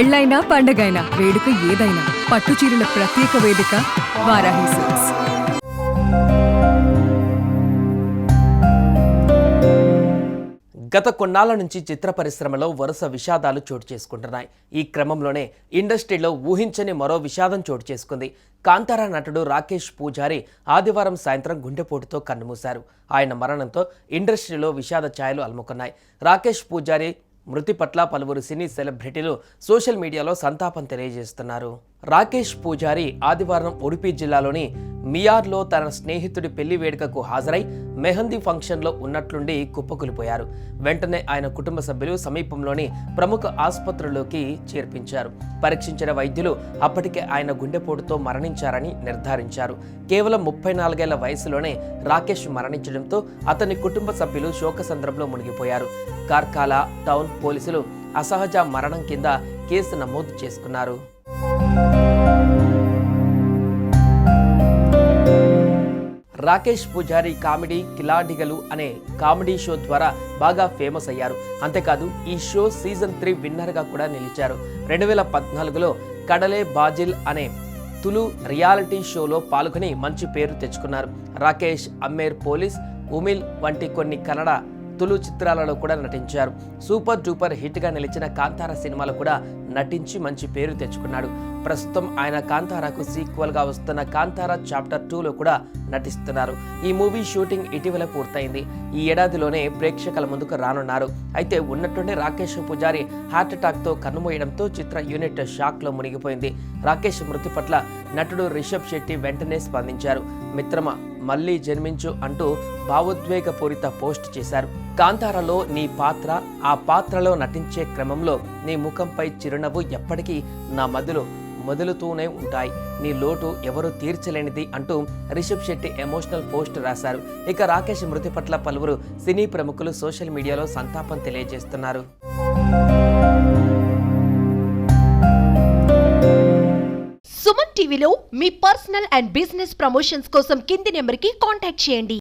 పెళ్ళైనా పండగైనా వేడుక ఏదైనా పట్టు చీరల ప్రత్యేక వేదిక వారాహి సిల్క్స్. గత కొన్నాళ్ల నుంచి చిత్ర పరిశ్రమలో వరుస విషాదాలు చోటు చేసుకుంటున్నాయి. ఈ క్రమంలోనే ఇండస్ట్రీలో ఊహించని మరో విషాదం చోటు చేసుకుంది. కాంతారా నటుడు రాకేష్ పూజారి ఆదివారం సాయంత్రం గుండెపోటుతో కన్నుమూశారు. ఆయన మరణంతో ఇండస్ట్రీలో విషాద ఛాయలు అలుముకున్నాయి. రాకేష్ పూజారి మృతి పట్ల పలువురు సినీ సెలబ్రిటీలు సోషల్ మీడియాలో సంతాపం తెలియజేస్తున్నారు. రాకేష్ పూజారి ఆదివారం ఉడుపి జిల్లాలోని మియార్లో తన స్నేహితుడి పెళ్లి వేడుకకు హాజరై మెహందీ ఫంక్షన్లో ఉన్నట్లుండి కుప్పకూలిపోయారు. వెంటనే ఆయన కుటుంబ సభ్యులు సమీపంలోని ప్రముఖ ఆసుపత్రుల్లోకి చేర్పించారు. పరీక్షించిన వైద్యులు అప్పటికే ఆయన గుండెపోటుతో మరణించారని నిర్ధారించారు. కేవలం 34 ఏళ్ల వయసులోనే రాకేష్ మరణించడంతో అతని కుటుంబ సభ్యులు శోకసంద్రంలో మునిగిపోయారు. కార్కాల టౌన్ పోలీసులు అసహజ మరణం కింద కేసు నమోదు చేసుకున్నారు. రాకేష్ పూజారి కామెడీ కిలాడిగలు అనే కామెడీ షో ద్వారా బాగా ఫేమస్ అయ్యారు. అంతేకాదు ఈ షో సీజన్ 3 విన్నర్గా కూడా నిలిచారు. 2014లో కడలే బాజిల్ అనే తులు రియాలిటీ షోలో పాల్గొని మంచి పేరు తెచ్చుకున్నారు. రాకేష్ అమ్మేర్ పోలీస్, ఉమిల్ వంటి కొన్ని కన్నడ తులు చిత్రాలలో కూడా నటించారు. సూపర్ డూపర్ హిట్గా నిలిచిన కాంతారా సినిమాలో కూడా నటించి మంచి పేరు తెచ్చుకున్నాడు. ప్రస్తుతం ఆయన కాంతారాకు సీక్వెల్గా వస్తున్న కాంతారా చాప్టర్ 2లో కూడా నటిస్తున్నారు. ఈ మూవీ షూటింగ్ ఇటీవల పూర్తయింది. ఈ ఏడాదిలోనే ప్రేక్షకుల ముందుకు రానున్నారు. అయితే ఉన్నట్టుండే రాకేష్ పూజారి హార్ట్ అటాక్తో కన్నుమూయడంతో చిత్ర యూనిట్ షాక్లో మునిగిపోయింది. రాకేష్ మృతి పట్ల నటుడు రిషబ్ శెట్టి వెంటనే స్పందించారు. మిత్రమా మళ్ళీ జన్మించు అంటూ భావోద్వేగపూరిత పోస్ట్ చేశారు. కాంతారాలో నీ పాత్ర, ఆ పాత్రలో నటించే క్రమంలో నీ ముఖంపై చిరునవ్వు ఎప్పటికీ నా మదిలో మొదలుతూనే ఉంటాయి. నీ లోటు ఎవరు తీర్చలేనిది అంటూ రిషబ్ శెట్టి ఎమోషనల్ పోస్ట్ రాశారు. ఇక రాకేష్ మృతి పట్ల పలువురు సినీ ప్రముఖులు సోషల్ మీడియాలో సంతాపం తెలియజేస్తున్నారు. సుమన్ టీవీలో మీ పర్సనల్ అండ్ బిజినెస్ ప్రమోషన్స్ కోసం కింది నెంబర్కి కాంటాక్ట్ చేయండి.